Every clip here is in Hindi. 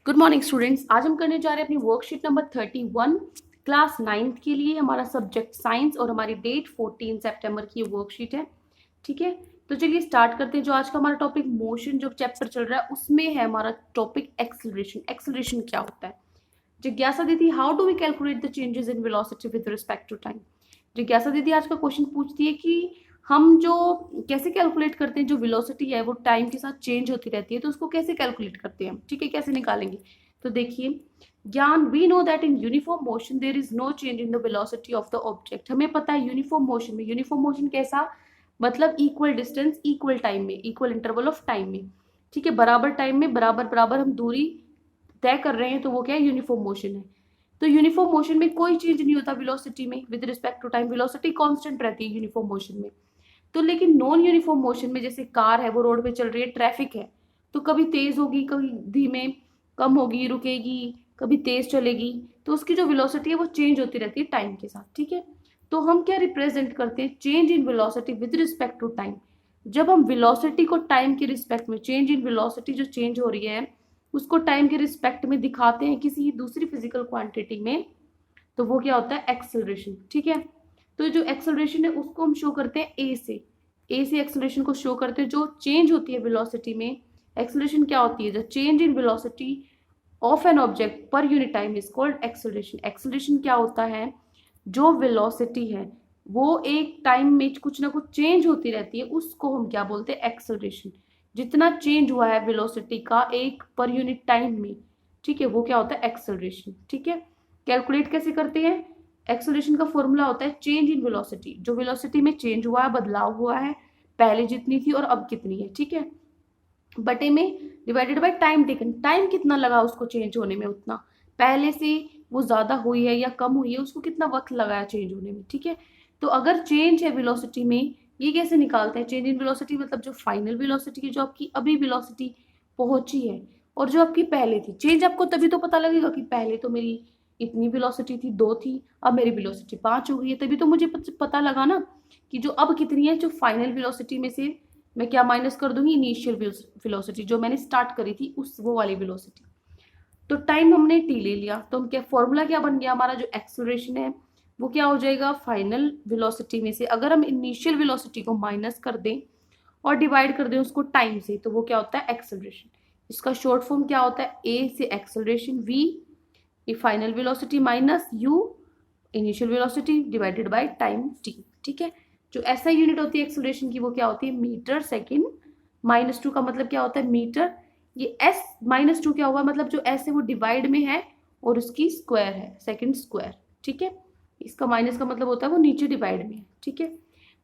Good morning students. आज हम करने जा रहे हैं अपनी वर्कशीट नंबर 31 क्लास 9th के लिए। हमारा सब्जेक्ट साइंस और हमारी डेट 14 सितंबर की वर्कशीट है। ठीक है, तो चलिए स्टार्ट करते हैं। जो आज का हमारा टॉपिक मोशन जो चैप्टर चल रहा है उसमें है हमारा टॉपिक एक्सेलरेशन। एक्सेलरेशन क्या होता है? जिज्ञासा दीदी, how do we calculate the changes in velocity with respect to time. जिज्ञासा दीदी आज का क्वेश्चन पूछती है कि हम जो कैसे कैलकुलेट करते हैं, जो वेलोसिटी है वो टाइम के साथ चेंज होती रहती है, तो उसको कैसे कैलकुलेट करते हैं हम। ठीक है, कैसे निकालेंगे? तो देखिए Gyan, we know that in uniform motion there is no change in the velocity of the object. हमें पता है यूनिफॉर्म मोशन में, यूनिफॉर्म मोशन कैसा मतलब इक्वल डिस्टेंस इक्वल टाइम में, इक्वल इंटरवल ऑफ टाइम में। ठीक है, बराबर टाइम में बराबर बराबर हम दूरी तय कर रहे हैं, तो वो क्या है? यूनिफॉर्म मोशन है। तो यूनिफॉर्म मोशन में कोई चेंज नहीं होता वेलोसिटी में with respect to time, velocity constant रहती है यूनिफॉर्म मोशन में। तो लेकिन नॉन यूनिफॉर्म मोशन में, जैसे कार है वो रोड पे चल रही है, ट्रैफिक है, तो कभी तेज होगी, कभी धीमे, कम होगी, रुकेगी, कभी तेज चलेगी, तो उसकी जो वेलोसिटी है वो चेंज होती रहती है टाइम के साथ। ठीक है, तो हम क्या रिप्रेजेंट करते हैं? Change in velocity with respect to time. जब हम वेलोसिटी को टाइम के रिस्पेक्ट में, चेंज इन वेलोसिटी जो चेंज हो रही है उसको टाइम के रिस्पेक्ट में दिखाते हैं किसी दूसरी फिजिकल क्वांटिटी में, तो वो क्या होता है? एक्सेलरेशन। ठीक है, तो जो एक्सेलरेशन है उसको हम शो करते हैं ए से। ए से एक्सेलरेशन को शो करते हैं। जो चेंज होती है वेलोसिटी में, एक्सेलरेशन क्या होती है? जो change in velocity of an object per unit time is called acceleration. Acceleration क्या होता है? जो वेलोसिटी है वो एक टाइम में कुछ ना कुछ चेंज होती रहती है, उसको हम क्या बोलते हैं? एक्सेलरेशन। जितना चेंज हुआ है वेलोसिटी का एक पर यूनिट टाइम में, ठीक है, वो क्या होता है? एक्सेलरेशन। ठीक है, कैलकुलेट कैसे करते हैं? एक्सेलरेशन का फॉर्मूला होता है चेंज इन वेलोसिटी। जो वेलोसिटी में चेंज हुआ है, बदलाव हुआ है, पहले जितनी थी और अब कितनी है, ठीक है, बटे में divided by time taken. Time कितना लगा उसको चेंज होने में, उतना पहले से वो ज्यादा हुई है या कम हुई है, उसको कितना वक्त लगाया चेंज होने में। ठीक है, तो अगर चेंज है वेलोसिटी में, ये कैसे निकालते हैं? चेंज इन वेलोसिटी मतलब जो फाइनल वेलोसिटी की, जो आपकी अभी वेलोसिटी पहुंची है और जो आपकी पहले थी। चेंज आपको तभी तो पता लगेगा कि पहले तो मेरी इतनी वेलोसिटी थी, 2 थी, अब मेरी वेलोसिटी 5 हो गई है, तभी तो मुझे पता लगा ना कि जो अब कितनी है। जो फाइनल वेलोसिटी में से मैं क्या माइनस कर दूंगी? इनिशियल वेलोसिटी जो मैंने स्टार्ट करी थी, उस वो वाली वेलोसिटी। तो टाइम हमने टी ले लिया, तो हम क्या फॉर्मूला क्या बन गया हमारा? जो एक्सेलरेशन है वो क्या हो जाएगा? फाइनल वेलोसिटी में से अगर हम इनिशियल वेलोसिटी को माइनस कर दें और डिवाइड कर दें उसको टाइम से, तो वो क्या होता है? एक्सेलरेशन। इसका शॉर्ट फॉर्म क्या होता है? ए से एक्सेलरेशन, वी ये final velocity minus you initial velocity divided by time T. ठीक है, जो ऐसा यूनिट होती है एक्सेलरेशन की वो क्या होती है? Metre second. -2 का मतलब क्या होता है? मीटर। ये s -2 क्या हुआ? मतलब जो s है वो डिवाइड में है और उसकी स्क्वायर है, सेकेंड स्क्वायर। ठीक है, इसका माइनस का मतलब होता है वो नीचे डिवाइड में है। ठीक है,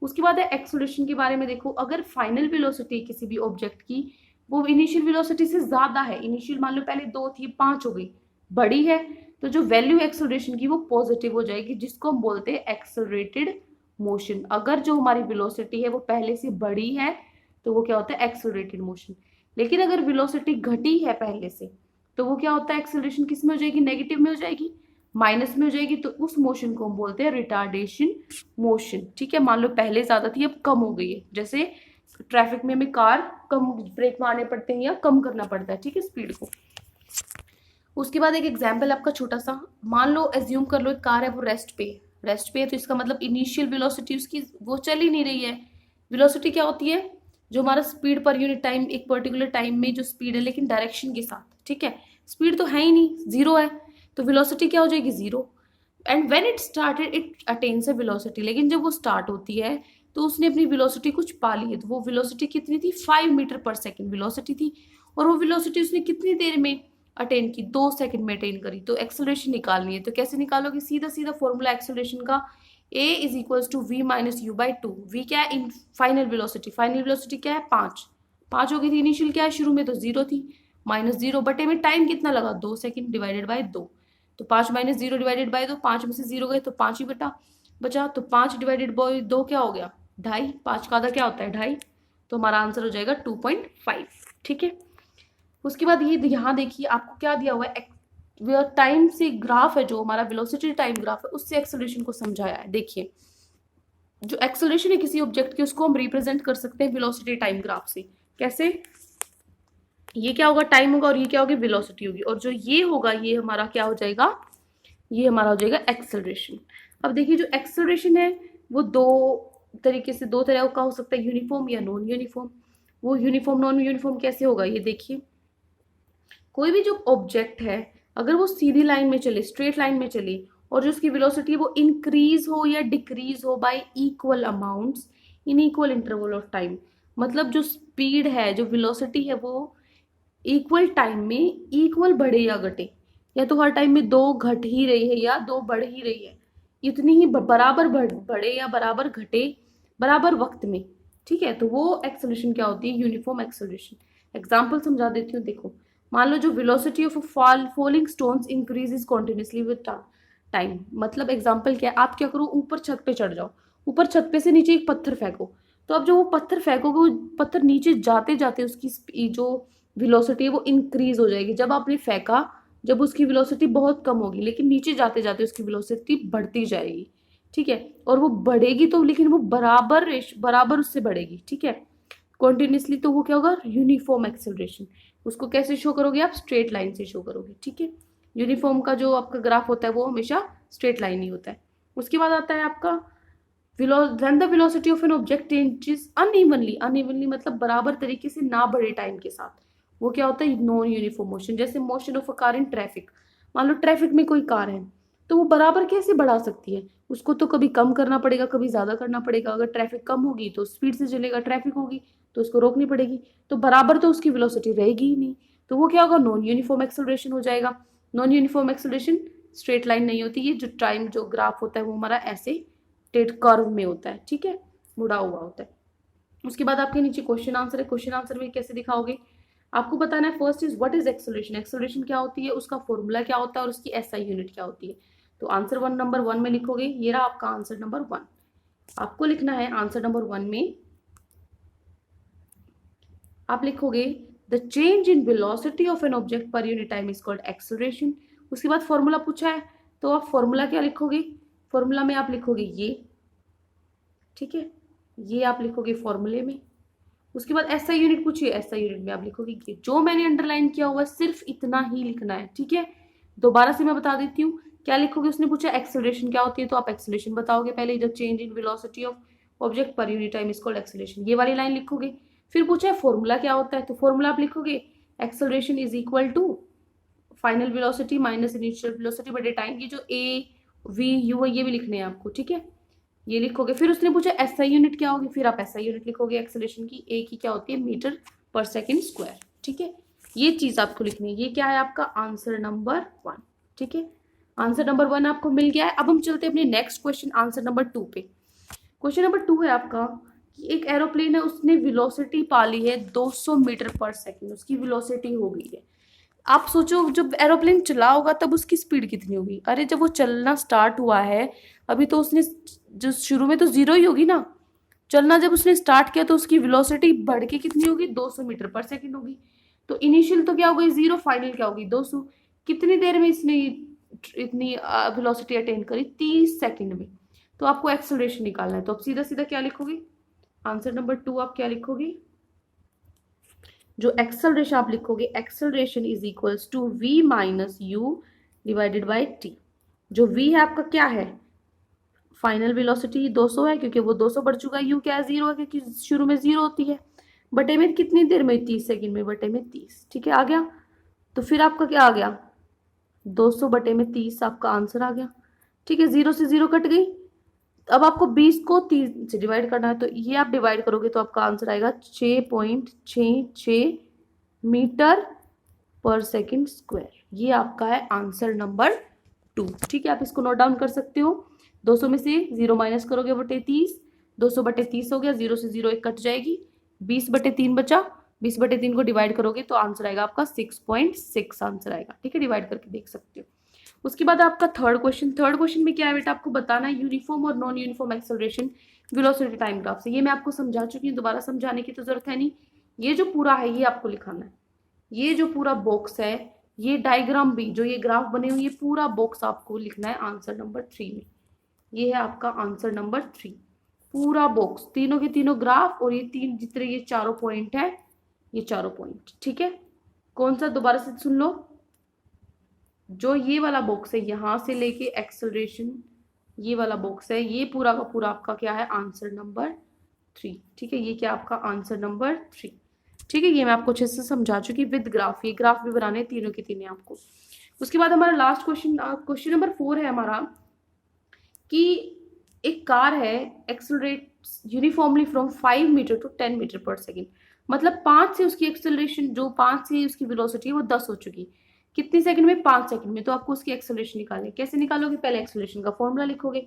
उसके बाद है एक्सेलरेशन के बारे में। देखो, अगर फाइनल वेलोसिटी किसी भी ऑब्जेक्ट की वो इनिशियल वेलोसिटी से ज्यादा है, इनिशियल मान लो पहले 2 थी 5 हो गई, बड़ी है, तो जो वैल्यू एक्सेलरेशन की वो पॉजिटिव हो जाएगी, जिसको हम बोलते हैं एक्सेलरेटेड मोशन। अगर जो हमारी वेलोसिटी है वो पहले से बड़ी है तो वो क्या होता है? Accelerated motion. लेकिन अगर वेलोसिटी घटी है पहले से, तो वो क्या होता है? एक्सेलरेशन किस में हो जाएगी? नेगेटिव में हो जाएगी, माइनस में हो जाएगी, तो उस मोशन को हम बोलते हैं रिटार्डेशन मोशन। ठीक है, मान लो पहले ज्यादा थी अब कम हो गई है, जैसे ट्रैफिक में हमें कार कम ब्रेक मारने पड़ते हैं या कम करना पड़ता है, ठीक है, स्पीड को। उसके बाद एक एग्जाम्पल आपका छोटा सा, मान लो एज्यूम कर लो एक कार है वो रेस्ट पे है, तो इसका मतलब इनिशियल वेलोसिटी उसकी वो चल ही नहीं रही है। वेलोसिटी क्या होती है? जो हमारा स्पीड पर यूनिट टाइम, एक पर्टिकुलर टाइम में जो स्पीड है लेकिन डायरेक्शन के साथ। ठीक है, स्पीड तो है ही नहीं, जीरो है, तो वेलोसिटी क्या हो जाएगी? Zero. And when it started it attains a velocity, लेकिन जब वो स्टार्ट होती है तो उसने अपनी वेलोसिटी कुछ पा ली है। तो वो वेलोसिटी कितनी थी? 5 मीटर पर सेकेंड वेलोसिटी थी, और वो वेलोसिटी उसने कितनी देर में अटेन की? 2 सेकंड में अटेन करी। तो एक्सेलरेशन निकालनी है, तो कैसे निकालोगे? सीधा सीधा फॉर्मूला एक्सेलरेशन का, a is equals to v minus u by 2। V क्या है? इन फाइनल वेलोसिटी, फाइनल वेलोसिटी क्या है? 5 हो गई थी, इनिशियल क्या है? शुरू में तो 0 थी, -0 बटे में टाइम कितना लगा? 2 सेकंड डिवाइडेड बाय 2। तो 5 - 0 डिवाइडेड बाय 2, 5 में से 0 गए तो 5 ही बचा, तो 5 डिवाइडेड बाय 2 क्या हो गया? 2.5। 5 का आधा क्या होता है? 2.5। तो हमारा आंसर हो जाएगा 2.5। ठीक है, उसके बाद ये यहाँ देखिए आपको क्या दिया हुआ है? टाइम से ग्राफ है, जो हमारा वेलोसिटी टाइम ग्राफ है, उससे एक्सेलरेशन को समझाया है। देखिए, जो एक्सेलरेशन है किसी ऑब्जेक्ट की, उसको हम रिप्रेजेंट कर सकते हैं वेलोसिटी टाइम ग्राफ से। कैसे? ये क्या होगा, टाइम होगा, और ये क्या होगी, वेलोसिटी होगी, और जो ये होगा ये हमारा क्या हो जाएगा, ये हमारा हो जाएगा एक्सेलरेशन। अब देखिए जो एक्सेलरेशन है वो दो तरीके से, दो तरह का हो सकता है, यूनिफॉर्म या नॉन यूनिफॉर्म। वो यूनिफॉर्म नॉन यूनिफॉर्म कैसे होगा, ये देखिए, कोई भी जो ऑब्जेक्ट है अगर वो सीधी लाइन में चले, स्ट्रेट लाइन में चले, और जो उसकी वेलोसिटी है वो इंक्रीज हो या डिक्रीज हो by equal amounts in equal interval of time, मतलब जो स्पीड है, जो वेलोसिटी है, वो इक्वल टाइम में इक्वल बढ़े या घटे, या तो हर टाइम में दो घट ही रही है या दो बढ़ ही रही है, इतनी ही बराबर बढ़े या बराबर घटे बराबर वक्त में, ठीक है, तो वो एक्सेलरेशन क्या होती है, यूनिफॉर्म एक्सेलरेशन। एग्जाम्पल समझा देती हूँ, देखो, मान लो जो velocity of falling stones increases continuously with time, मतलब एग्जाम्पल क्या है, आप क्या करो, ऊपर छत पे चढ़ जाओ, ऊपर छत पे से नीचे एक पत्थर फेंको, तो अब जो वो पत्थर फेंकोगे वो पत्थर नीचे जाते जाते उसकी जो वेलोसिटी है वो इंक्रीज हो जाएगी। जब आपने फेंका, जब उसकी वेलोसिटी बहुत कम होगी, लेकिन नीचे जाते जाते उसकी वेलोसिटी बढ़ती जाएगी, ठीक है, और वो बढ़ेगी तो, लेकिन वो बराबर उससे बढ़ेगी, ठीक है, कॉन्टिन्यूसली, तो वो क्या होगा, यूनिफॉर्म एक्सेलरेशन। उसको कैसे शो करोगे आप, स्ट्रेट लाइन से शो करोगे, ठीक है। यूनिफॉर्म का जो आपका ग्राफ होता है वो हमेशा स्ट्रेट लाइन ही होता है। उसके बाद आता है आपका when the velocity of an object changes unevenly, unevenly मतलब बराबर तरीके से ना बढ़े टाइम के साथ, वो क्या होता है, नॉन यूनिफॉर्म मोशन। जैसे motion of a car in traffic, मान लो ट्रैफिक में कोई कार है, तो वो बराबर कैसे बढ़ा सकती है, उसको तो कभी कम करना पड़ेगा, कभी ज्यादा करना पड़ेगा। अगर ट्रैफिक कम होगी तो स्पीड से चलेगा, ट्रैफिक होगी तो उसको रोकनी पड़ेगी, तो बराबर तो उसकी वेलोसिटी रहेगी ही नहीं, तो वो क्या होगा, नॉन यूनिफॉर्म एक्सेलरेशन हो जाएगा। Non uniform acceleration straight line नहीं होती, ये जो टाइम जो ग्राफ होता है वो हमारा ऐसे टेड कर्व में होता है, ठीक है, मुड़ा हुआ होता है। उसके बाद आपके नीचे क्वेश्चन आंसर है, क्वेश्चन आंसर में कैसे दिखाओगे, आपको बताना है first is what is acceleration, acceleration क्या होती है, उसका फॉर्मूला क्या होता है, और उसकी एसआई यूनिट क्या होती है। तो आंसर नंबर 1 में लिखोगे, ये रहा आपका आंसर नंबर 1। आपको लिखना है आंसर नंबर 1 में, आप लिखोगे the change in velocity of an object per unit time is called acceleration. उसके बाद फॉर्मूला पूछा है, तो आप फॉर्मूला क्या लिखोगे, फॉर्मूला में आप लिखोगे ये, ठीक है, ये आप लिखोगे फॉर्मूले में। उसके बाद एसआई यूनिट पूछिए, एसआई यूनिट में आप लिखोगे ये, जो मैंने अंडरलाइन किया हुआ है सिर्फ इतना ही लिखना है, ठीक है। दोबारा से मैं बता देती हूँ क्या लिखोगे, उसने पूछा एक्सेलरेशन क्या होती है, तो आप एक्सेलरेशन बताओगे पहले, the change in velocity of object per unit time is called acceleration, ये वाली लाइन लिखोगे। फिर पूछा है फॉर्मूला क्या होता है, तो फॉर्मूला आप लिखोगे acceleration is equal to final velocity minus initial velocity बटे टाइम, ये जो ए वी यू है ये भी लिखने हैं आपको, ठीक है, ये लिखोगे। फिर उसने पूछा एसआई यूनिट क्या होगी, फिर आप एसआई यूनिट लिखोगे एक्सेलरेशन की, ए की क्या होती है, मीटर पर सेकंड स्क्वायर, ठीक है, ये चीज आपको लिखनी है। ये क्या है आपका आंसर नंबर 1, ठीक है, आंसर नंबर 1 आपको मिल गया है। अब हम चलते हैं अपने नेक्स्ट क्वेश्चन आंसर नंबर 2 पे। क्वेश्चन नंबर 2 है आपका कि एक एरोप्लेन है, उसने वेलोसिटी पा ली है 200 मीटर पर सेकंड, उसकी वेलोसिटी हो गई है। आप सोचो जब एरोप्लेन चला होगा तब उसकी स्पीड कितनी होगी, अरे जब वो चलना स्टार्ट हुआ है अभी तो उसने, जो शुरू में तो जीरो ही होगी ना, चलना जब उसने स्टार्ट किया तो उसकी वेलोसिटी बढ़ के कितनी होगी, 200 मीटर पर सेकंड होगी। तो इनिशियल तो क्या हो गई जीरो, फाइनल क्या होगी 200। कितनी देर में इसने इतनी वेलोसिटी अटेन करी, 30 सेकंड में। तो आपको एक्सेलरेशन निकालना है, तो आप सीधा सीधा क्या लिखोगे, आंसर नंबर 2 आप क्या लिखोगे, जो एक्सेलरेशन आप लिखोगे, acceleration is equals to v minus u divided by t. जो v है आपका क्या है, फाइनल वेलोसिटी 200 है क्योंकि वो 200 बढ़ चुका है, u क्या है 0 है क्योंकि शुरू में 0 होती है, बटे में कितनी देर में, 30 सेकंड में, बटे में 30, ठीक है, आ गया। तो फिर आपका क्या आ गया, 200 बटे में 30 आपका आंसर आ गया, ठीक है, 0 से 0 कट गई। अब आपको 20 को 3 से डिवाइड करना है, तो ये आप डिवाइड करोगे तो आपका आंसर आएगा 6.66 मीटर पर सेकंड स्क्वायर। ये आपका है आंसर नंबर 2, ठीक है, आप इसको नोट डाउन कर सकते हो। 200 में से 0 माइनस करोगे बटे 30, 200 बटे 30 हो गया, 0 से 0 एक कट जाएगी, 20 बटे 3 बचा, 20 बटे 3 को डिवाइड करोगे तो आंसर आएगा आपका 6.6 आंसर आएगा, ठीक है, डिवाइड करके देख सकते हो। उसके बाद आपका थर्ड क्वेश्चन में क्या है बेटा, आपको बताना है यूनिफॉर्म और non uniform acceleration velocity time graph से। ये मैं आपको समझा चुकी हूँ, दोबारा समझाने की तो जरूरत है नहीं। ये जो पूरा है ये आपको लिखाना है, ये जो पूरा बॉक्स है, ये डायग्राम भी, जो ये ग्राफ बने हुए, ये पूरा बॉक्स आपको लिखना है आंसर नंबर 3 में। ये है आपका आंसर नंबर 3, पूरा बॉक्स, तीनों के तीनों ग्राफ, और ये तीन जितने ये चारों पॉइंट है, ये चारों पॉइंट, ठीक है। कौन सा, दोबारा से सुन लो, जो ये वाला बॉक्स है यहाँ से लेके एक्सेलरेशन, ये वाला बॉक्स है, ये पूरा का पूरा आपका क्या है, आंसर नंबर 3। ठीक है, ये क्या आपका आंसर नंबर 3। ठीक है, ये मैं आपको अच्छे से समझा चुकी विद ग्राफ, ये ग्राफ भी बनाने तीनों के तीनों आपको। उसके बाद हमारा लास्ट क्वेश्चन, क्वेश्चन नंबर 4 है हमारा, कि एक कार है accelerates uniformly from 5 metre to 10 metre per second, मतलब 5 से उसकी एक्सेलरेशन, जो 5 से उसकी वेलोसिटी है वो 10 हो चुकी, कितनी सेकंड में, 5 सेकंड में। तो आपको उसकी एक्सेलरेशन निकालनी है, कैसे निकालोगे, पहले एक्सेलरेशन का फॉर्मूला लिखोगे,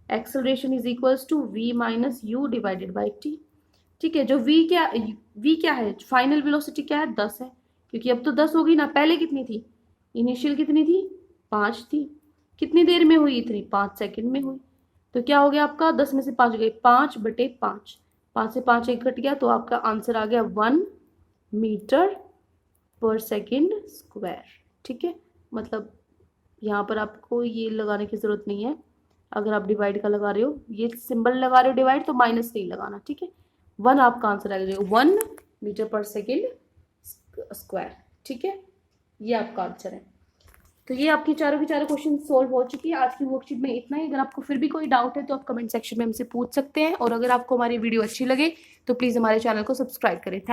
acceleration is equals to v minus u divided by t. ठीक है, जो v क्या है, फाइनल वेलोसिटी क्या है, 10 है, क्योंकि अब तो 10 होगी ना, पहले कितनी थी, इनिशियल कितनी थी, 5 थी, कितनी देर में हुई, इतनी 5 सेकंड में हुई। तो क्या हो गया आपका, 10 में से 5 गए, 5/5, 5 से 5 एक घट गया, तो आपका आंसर आ गया 1 मीटर पर सेकेंड स्क्वायर। ठीक है, मतलब यहाँ पर आपको ये लगाने की जरूरत नहीं है, अगर आप डिवाइड का लगा रहे हो, ये सिंबल लगा रहे हो डिवाइड, तो माइनस नहीं लगाना। ठीक है, 1 आपका आंसर आ जाएगा, 1 मीटर पर सेकेंड स्क्वायर। ठीक है, ये आपका आंसर है। तो ये आपकी चारों की चारों क्वेश्चन सोल्व हो चुकी है। आज की वर्कशीट में इतना ही। अगर आपको फिर भी कोई डाउट है तो आप कमेंट सेक्शन में हमसे पूछ सकते हैं, और अगर आपको हमारी वीडियो अच्छी लगे तो प्लीज़ हमारे चैनल को सब्सक्राइब करें। थैंक